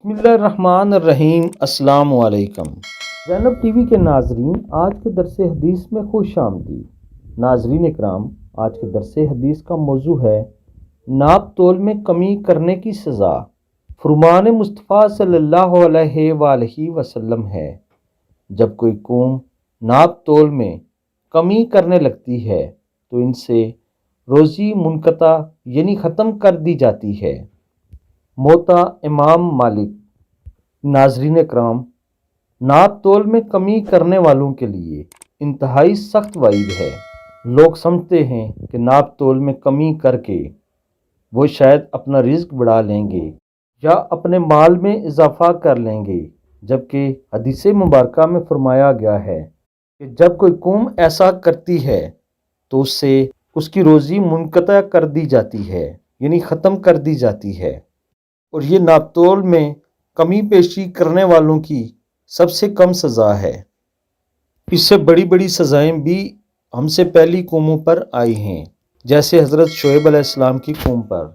بسم اللہ الرحمن الرحیم۔ السلام علیکم زینب ٹی وی کے ناظرین، آج کے درس حدیث میں خوش آمدید۔ ناظرین اکرام، آج کے درس حدیث کا موضوع ہے ناپ تول میں کمی کرنے کی سزا۔ فرمان مصطفیٰ صلی اللہ علیہ وآلہ وسلم ہے، جب کوئی قوم ناپ تول میں کمی کرنے لگتی ہے تو ان سے روزی منقطع یعنی ختم کر دی جاتی ہے۔ موتا امام مالک۔ ناظرین اکرام، ناپ تول میں کمی کرنے والوں کے لیے انتہائی سخت وعید ہے۔ لوگ سمجھتے ہیں کہ ناپ تول میں کمی کر کے وہ شاید اپنا رزق بڑھا لیں گے یا اپنے مال میں اضافہ کر لیں گے، جبکہ حدیث مبارکہ میں فرمایا گیا ہے کہ جب کوئی قوم ایسا کرتی ہے تو اس سے اس کی روزی منقطع کر دی جاتی ہے، یعنی ختم کر دی جاتی ہے، اور یہ ناپ تول میں کمی پیشی کرنے والوں کی سب سے کم سزا ہے۔ اس سے بڑی بڑی سزائیں بھی ہم سے پہلی قوموں پر آئی ہیں، جیسے حضرت شعیب علیہ السلام کی قوم پر۔